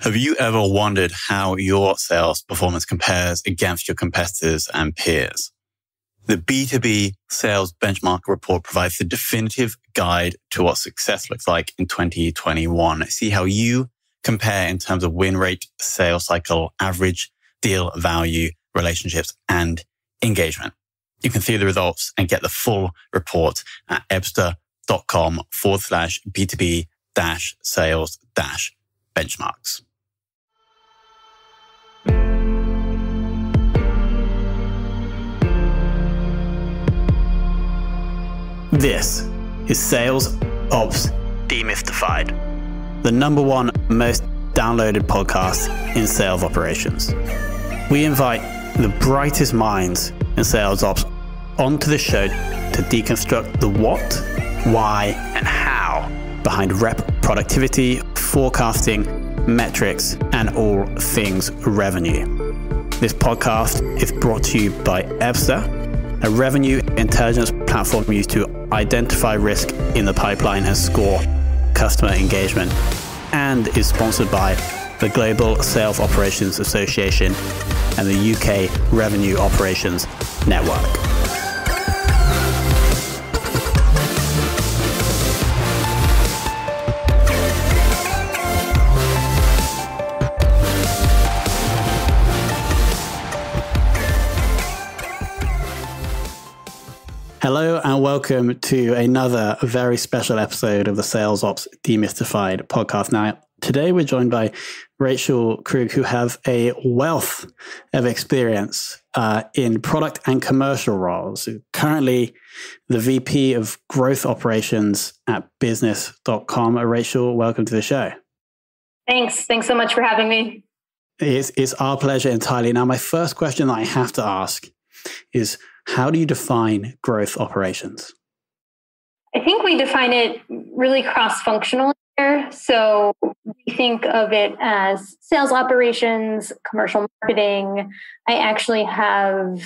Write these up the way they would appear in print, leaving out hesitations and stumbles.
Have you ever wondered how your sales performance compares against your competitors and peers? The B2B Sales Benchmark Report provides the definitive guide to what success looks like in 2021. See how you compare in terms of win rate, sales cycle, average deal value, relationships, and engagement. You can see the results and get the full report at ebster.com/B2B-sales-benchmarks. This is Sales Ops Demystified, the number one most downloaded podcast in sales operations. We invite the brightest minds in sales ops onto the show to deconstruct the what, why, and how behind rep productivity, forecasting, metrics, and all things revenue. This podcast is brought to you by Ebster, a revenue intelligence platform used to identify risk in the pipeline and score customer engagement, and is sponsored by the Global Sales Operations Association and the UK Revenue Operations Network. Hello and welcome to another very special episode of the Sales Ops Demystified podcast. Now, today we're joined by Rachel Krug, who has a wealth of experience in product and commercial roles. Currently, the VP of Growth Operations at business.com. Rachel, welcome to the show. Thanks so much for having me. It's our pleasure entirely. Now, my first question that I have to ask is, how do you define growth operations? I think we define it really cross-functional here. So we think of it as sales operations, commercial marketing. I actually have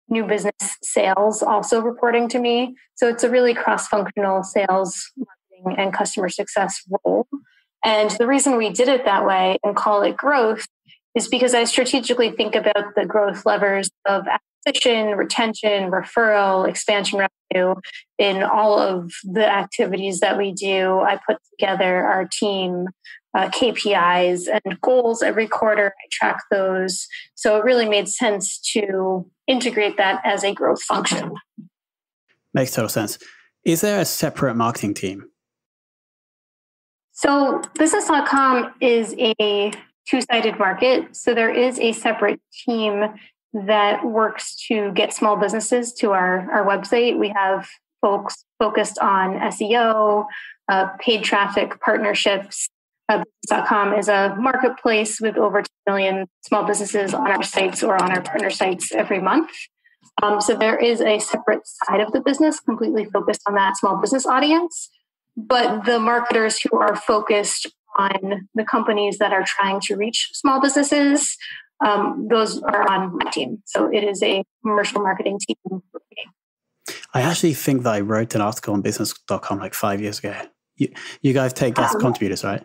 new business sales also reporting to me. So it's a really cross-functional sales, marketing, and customer success role. And the reason we did it that way and call it growth is because I strategically think about the growth levers of acquisition, retention, referral, expansion revenue in all of the activities that we do. I put together our team KPIs and goals every quarter. I track those. So it really made sense to integrate that as a growth function. Makes total sense. Is there a separate marketing team? So business.com is a two-sided market. So there is a separate team that works to get small businesses to our website. We have folks focused on SEO, paid traffic partnerships. Business.com is a marketplace with over 2 million small businesses on our sites or on our partner sites every month. So there is a separate side of the business completely focused on that small business audience. But the marketers who are focused on the companies that are trying to reach small businesses, those are on my team. So it is a commercial marketing team for me. I actually think that I wrote an article on business.com like 5 years ago. You guys take guest contributors, right?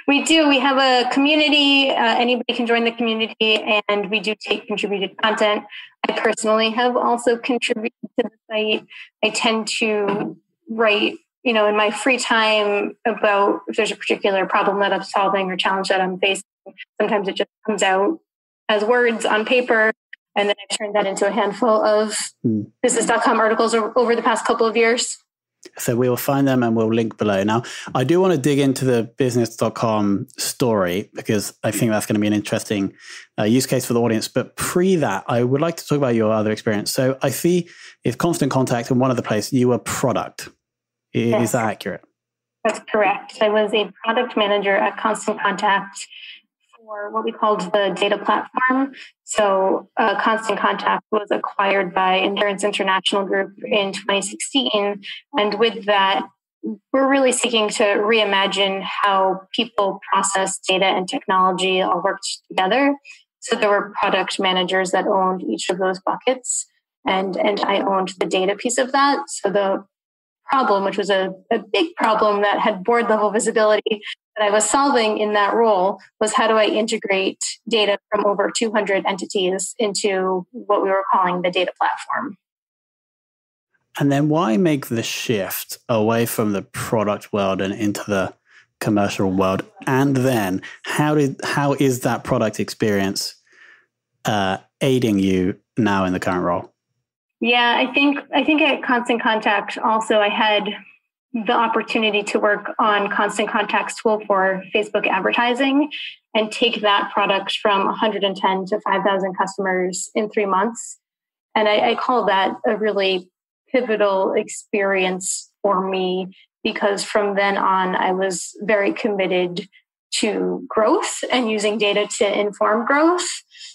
We do. We have a community. Anybody can join the community, and we do take contributed content. I personally have also contributed to the site. I tend to write, in my free time about if there's a particular problem that I'm solving or challenge that I'm facing. Sometimes it just comes out as words on paper, and then I've turned that into a handful of business.com articles over the past couple of years. So we will find them and we'll link below. Now, I do want to dig into the business.com story because I think that's going to be an interesting use case for the audience. But pre that, I would like to talk about your other experience. So I see it's Constant Contact, and one of the places you were product. Is that accurate? That's correct. I was a product manager at Constant Contact for what we called the data platform. So Constant Contact was acquired by Endurance International Group in 2016. And with that, we're really seeking to reimagine how people process data and technology all worked together. So there were product managers that owned each of those buckets. And I owned the data piece of that. So the problem, which was a big problem that had board level visibility that I was solving in that role, was how do I integrate data from over 200 entities into what we were calling the data platform. And then why make the shift away from the product world and into the commercial world? And then how is that product experience aiding you now in the current role? Yeah, I think at Constant Contact also I had the opportunity to work on Constant Contact's tool for Facebook advertising and take that product from 110 to 5,000 customers in 3 months. And I call that a really pivotal experience for me, because from then on, I was very committed to growth and using data to inform growth.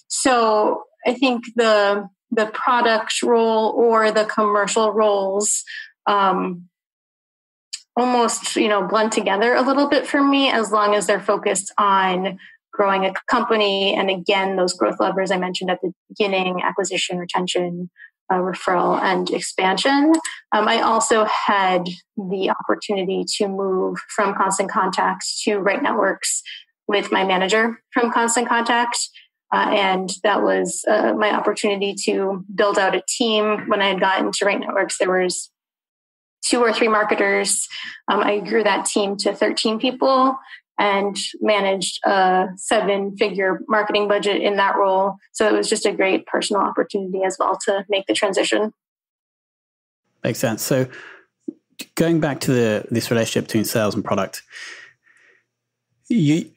So I think the product role or the commercial roles almost, blend together a little bit for me, as long as they're focused on growing a company. And again, those growth levers I mentioned at the beginning: acquisition, retention, referral, and expansion. I also had the opportunity to move from Constant Contact to Right Networks with my manager from Constant Contact. And that was my opportunity to build out a team. When I had gotten to Right Networks, there was 2 or 3 marketers. I grew that team to 13 people and managed a 7-figure marketing budget in that role. So it was just a great personal opportunity as well to make the transition. Makes sense. So going back to this relationship between sales and product, you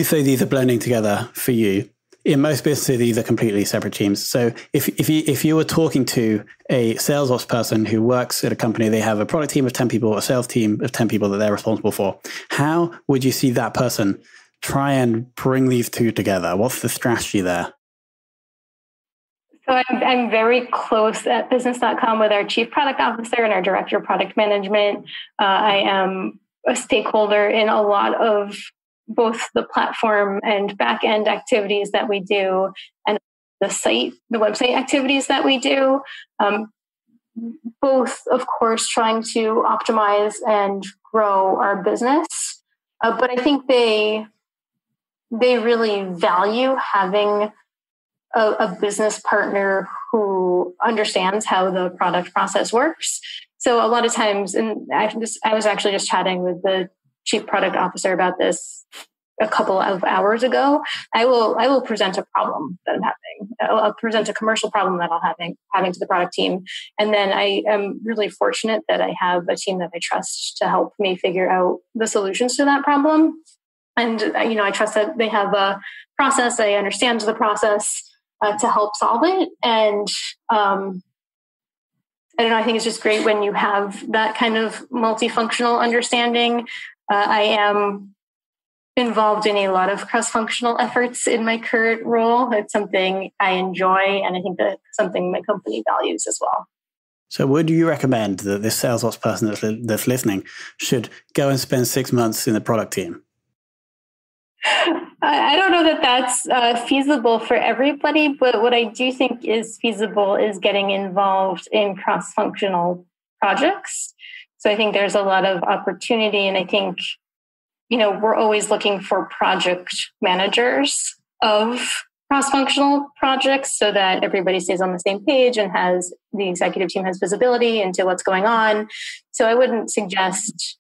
say these are blending together for you. In most businesses, these are completely separate teams. So if you were talking to a sales ops person who works at a company, they have a product team of 10 people, a sales team of 10 people that they're responsible for. How would you see that person try and bring these two together? What's the strategy there? So I'm very close at business.com with our chief product officer and our director of product management. I am a stakeholder in a lot of both the platform and back-end activities that we do, and the website activities that we do. Both, of course, trying to optimize and grow our business. But I think they really value having a business partner who understands how the product process works. So a lot of times, and I was actually just chatting with the chief product officer about this a couple of hours ago. I will present a problem that I'm having. I'll present a commercial problem that I'll having to the product team. And then I am really fortunate that I have a team that I trust to help me figure out the solutions to that problem. And, I trust that they have a process. I understand the process to help solve it. And, I don't know, I think it's just great when you have that kind of multifunctional understanding. I am involved in a lot of cross-functional efforts in my current role. It's something I enjoy, and I think that's something my company values as well. So would you recommend that this sales ops person that's listening should go and spend 6 months in the product team? I don't know that that's feasible for everybody, but what I do think is feasible is getting involved in cross-functional projects. So I think there's a lot of opportunity, and I think, we're always looking for project managers of cross-functional projects so that everybody stays on the same page and the executive team has visibility into what's going on. So I wouldn't suggest,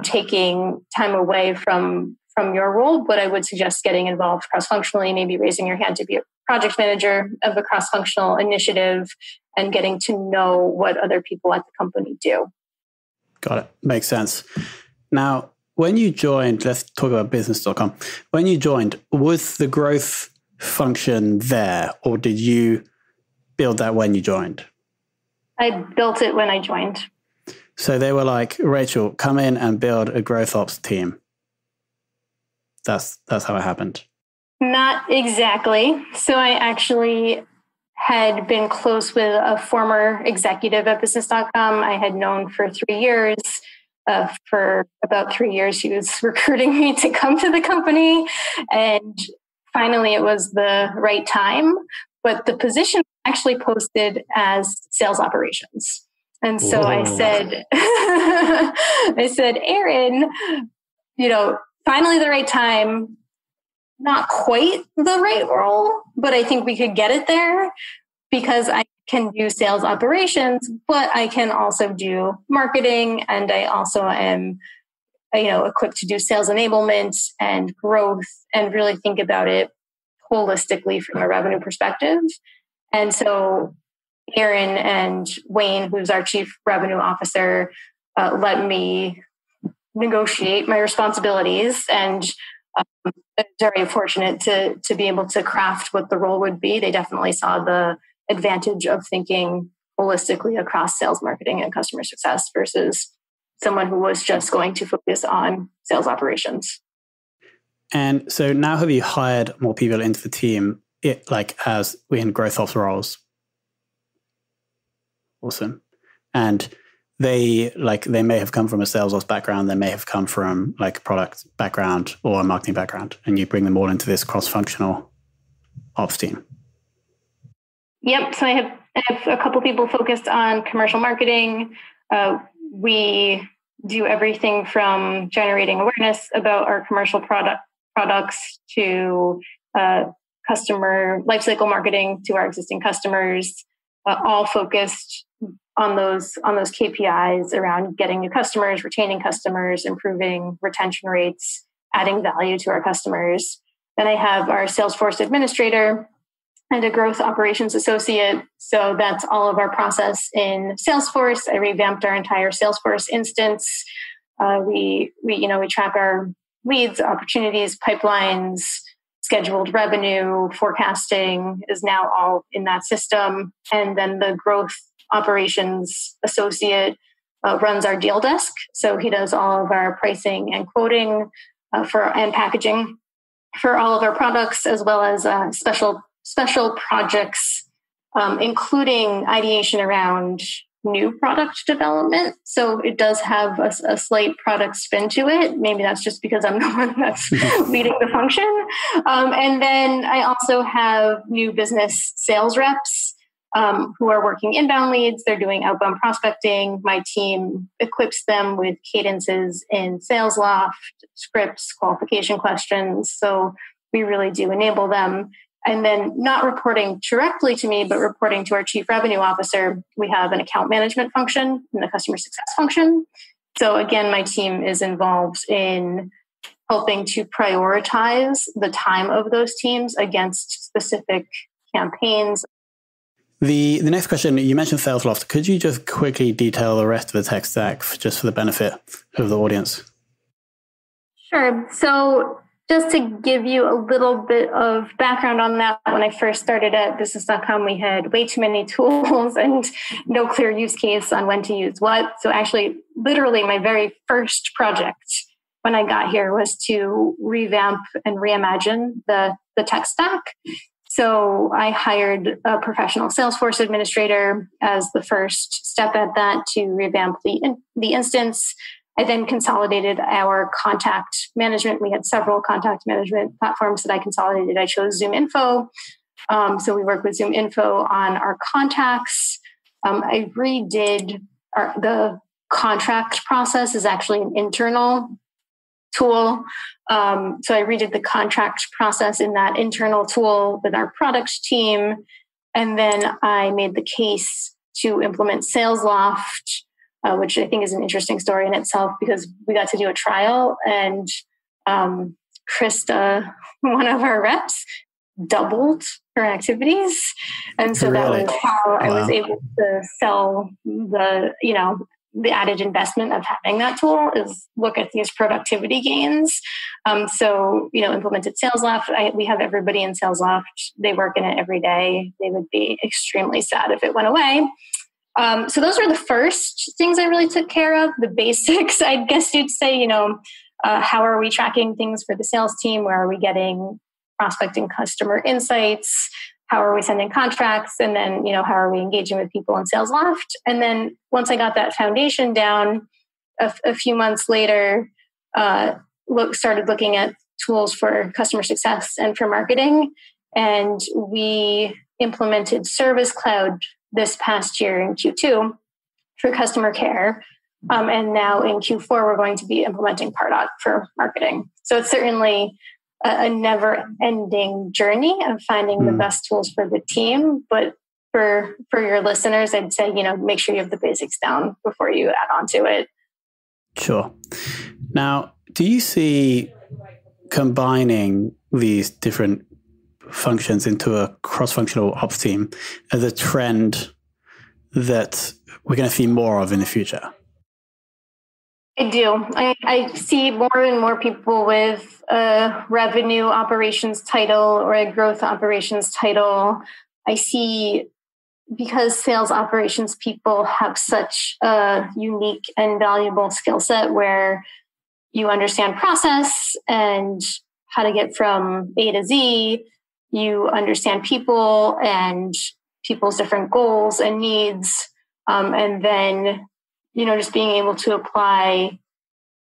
taking time away from your role, but I would suggest getting involved cross-functionally, maybe raising your hand to be a project manager of a cross-functional initiative and getting to know what other people at the company do. Got it. Makes sense. Now, when you joined, let's talk about business.com. When you joined, was the growth function there, or did you build that when you joined? I built it when I joined. So they were like, Rachel, come in and build a growth ops team. That's how it happened. Not exactly. So I actually had been close with a former executive at business.com I had known for 3 years. For about 3 years, she was recruiting me to come to the company. And finally, it was the right time. But the position actually posted as sales operations. And so I said, I said, Aaron, finally the right time, not quite the right role, but I think we could get it there because I can do sales operations, but I can also do marketing. And I also am, equipped to do sales enablement and growth and really think about it holistically from a revenue perspective. And so Aaron and Wayne, who's our chief revenue officer, let me negotiate my responsibilities, and I'm very fortunate to be able to craft what the role would be. They definitely saw the advantage of thinking holistically across sales, marketing, and customer success versus someone who was just going to focus on sales operations. And so now have you hired more people into the team, as in growth ops roles? Awesome. And they may have come from a sales ops background, they may have come from a product background or a marketing background, and you bring them all into this cross-functional ops team. Yep. So I have a couple people focused on commercial marketing. We do everything from generating awareness about our commercial products to customer lifecycle marketing to our existing customers, all focused on those KPIs around getting new customers, retaining customers, improving retention rates, adding value to our customers. Then I have our Salesforce administrator and a growth operations associate. So that's all of our process in Salesforce. I revamped our entire Salesforce instance. We track our leads, opportunities, pipelines, scheduled revenue, forecasting is now all in that system. And then the growth operations associate runs our deal desk. So he does all of our pricing and quoting and packaging for all of our products, as well as special projects, including ideation around new product development. So it does have a slight product spin to it. Maybe that's just because I'm the one that's leading the function. And then I also have new business sales reps who are working inbound leads. They're doing outbound prospecting. My team equips them with cadences in SalesLoft, scripts, qualification questions. So we really do enable them. And then not reporting directly to me, but reporting to our chief revenue officer, we have an account management function and a customer success function. So again, my team is involved in helping to prioritize the time of those teams against specific campaigns. The next question, you mentioned SalesLoft. Could you just quickly detail the rest of the tech stack just for the benefit of the audience? Sure. So just to give you a little bit of background on that, when I first started at business.com, we had way too many tools and no clear use case on when to use what. So actually, literally my very first project when I got here was to revamp and reimagine the tech stack. So I hired a professional Salesforce administrator as the first step at that to revamp the instance. I then consolidated our contact management. We had several contact management platforms that I consolidated. I chose ZoomInfo. So we work with ZoomInfo on our contacts. I redid the contract process is actually an internal tool. So I redid the contract process in that internal tool with our product team. And then I made the case to implement SalesLoft, which I think is an interesting story in itself because we got to do a trial and Krista, one of our reps, doubled her activities. And so that was how I was able to sell the added investment of having that tool is look at these productivity gains. So implemented SalesLoft. We have everybody in SalesLoft. They work in it every day. They would be extremely sad if it went away. So those were the first things I really took care of. The basics, I guess you'd say, how are we tracking things for the sales team? Where are we getting prospecting customer insights? How are we sending contracts? And then, how are we engaging with people in SalesLoft? And then once I got that foundation down, a few months later, started looking at tools for customer success and for marketing. And we implemented Service Cloud this past year in Q2. for customer care. And now in Q4, we're going to be implementing Pardot for marketing. So it's certainly a never-ending journey of finding the best tools for the team. But for your listeners, I'd say, make sure you have the basics down before you add on to it. Sure. Now, do you see combining these different functions into a cross-functional ops team as a trend that we're going to see more of in the future? I do. I see more and more people with a revenue operations title or a growth operations title. I see, because sales operations people have such a unique and valuable skill set where you understand process and how to get from A to Z. You understand people and people's different goals and needs. And then, just being able to apply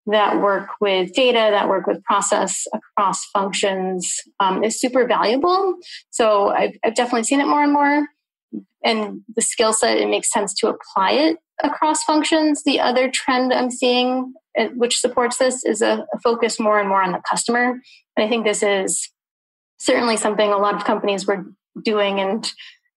that work with data, that work with process across functions is super valuable. So I've definitely seen it more and more. And the skill set, it makes sense to apply it across functions. The other trend I'm seeing, which supports this, is a focus more and more on the customer. And I think this is certainly something a lot of companies were doing and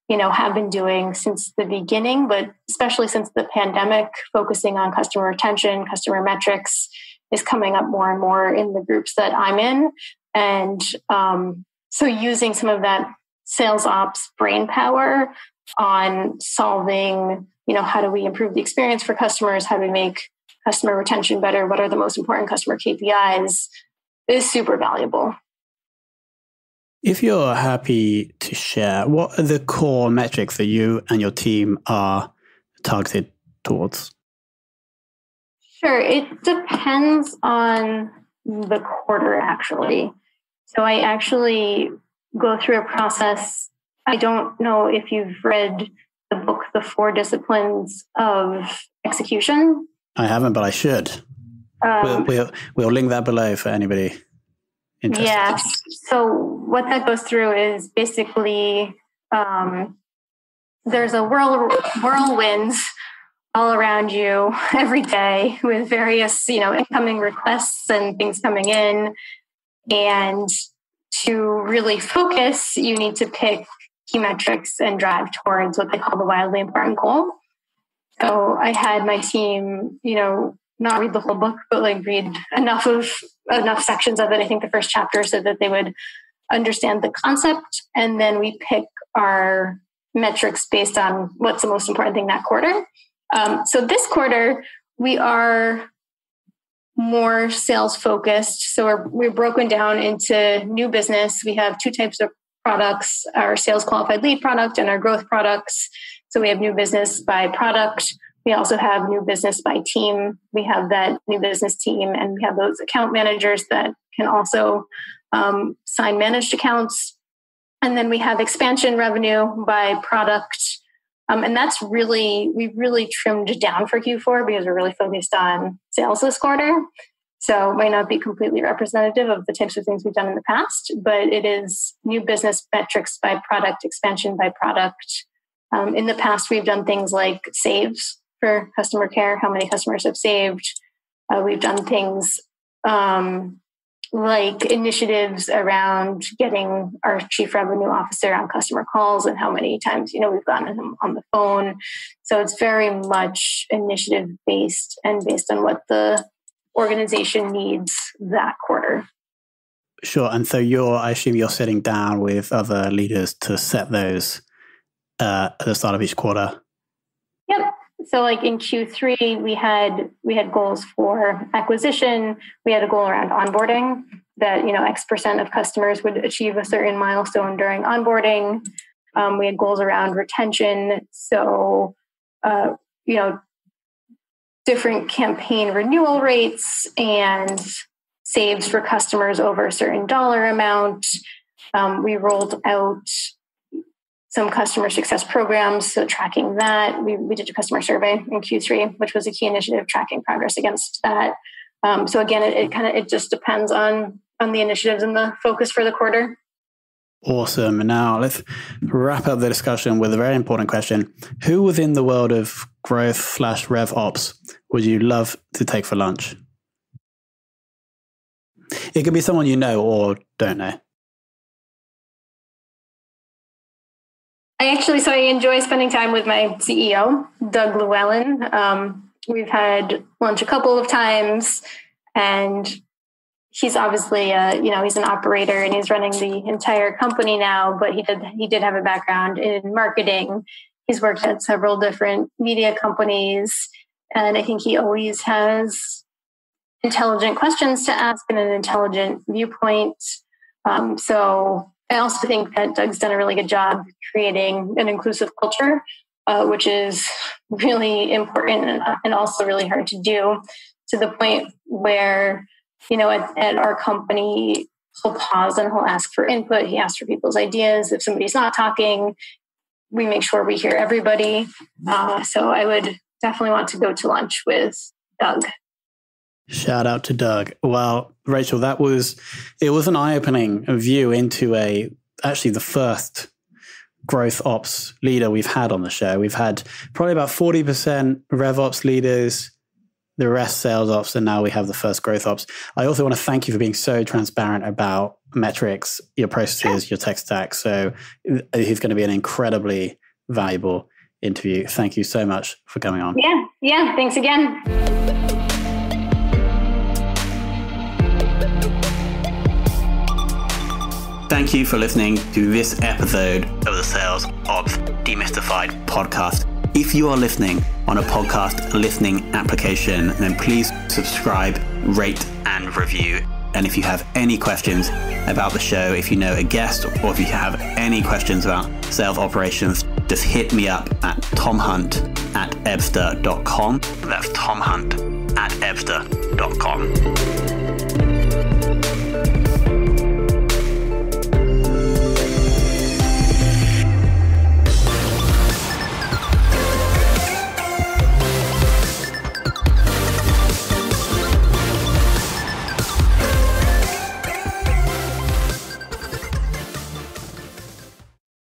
have been doing since the beginning, but especially since the pandemic, focusing on customer retention, customer metrics is coming up more and more in the groups that I'm in. And so using some of that sales ops brain power on solving, how do we improve the experience for customers? How do we make customer retention better? What are the most important customer KPIs is super valuable. If you're happy to share, what are the core metrics that you and your team are targeted towards? Sure. It depends on the quarter, actually. So I actually go through a process. I don't know if you've read the book, The 4 Disciplines of Execution. I haven't, but I should. We'll link that below for anybody interested. Yeah. So what that goes through is basically there's a whirlwinds all around you every day with various, incoming requests and things coming in. And to really focus, you need to pick key metrics and drive towards what they call the wildly important goal. So I had my team, not read the whole book, but read enough sections of it. I think the first chapter so that they would understand the concept. And then we pick our metrics based on what's the most important thing that quarter. So this quarter, we are more sales focused. So we're broken down into new business. We have 2 types of products, our sales qualified lead product and our growth products. So we have new business by product. We also have new business by team. We have that new business team, and we have those account managers that can also sign managed accounts. And then we have expansion revenue by product. And that's we've really trimmed down for Q4 because we're really focused on sales this quarter. So it might not be completely representative of the types of things we've done in the past, but it is new business metrics by product, expansion by product. In the past, we've done things like saves for customer care, how many customers have saved. We've done things like initiatives around getting our chief revenue officer on customer calls and how many times, we've gotten him on the phone. So it's very much initiative based and based on what the organization needs that quarter. Sure. And so I assume you're sitting down with other leaders to set those at the start of each quarter. Yep. So in Q3, we had goals for acquisition. We had a goal around onboarding that, X% of customers would achieve a certain milestone during onboarding. We had goals around retention. So, different campaign renewal rates and saves for customers over a certain dollar amount. We rolled out some customer success programs, so tracking that. We did a customer survey in Q3, which was a key initiative, tracking progress against that. So again, it just depends on the initiatives and the focus for the quarter. Awesome. And now let's wrap up the discussion with a very important question. Who within the world of growth/rev ops would you love to take for lunch? It could be someone you know or don't know. I enjoy spending time with my CEO, Doug Llewellyn. We've had lunch a couple of times, and he's obviously, he's an operator and he's running the entire company now, but he did have a background in marketing. He's worked at several different media companies, and I think he always has intelligent questions to ask and an intelligent viewpoint. So I also think that Doug's done a really good job creating an inclusive culture, which is really important and also really hard to do, to the point where, at our company, he'll pause and he'll ask for input. He asks for people's ideas. If somebody's not talking, we make sure we hear everybody. So I would definitely want to go to lunch with Doug. Shout out to Doug. Well, Rachel, it was an eye-opening view into actually the first growth ops leader we've had on the show. We've had probably about 40% rev ops leaders, the rest sales ops, and now we have the first growth ops. I also want to thank you for being so transparent about metrics, your processes, your tech stack. So it's going to be an incredibly valuable interview. Thank you so much for coming on. Yeah. Thanks again. Thank you for listening to this episode of the Sales Ops Demystified podcast. If you are listening on a podcast listening application, then please subscribe, rate, and review. And if you have any questions about the show, if you know a guest, or if you have any questions about sales operations, just hit me up at tomhunt@ebster.com. That's tomhunt@ebster.com.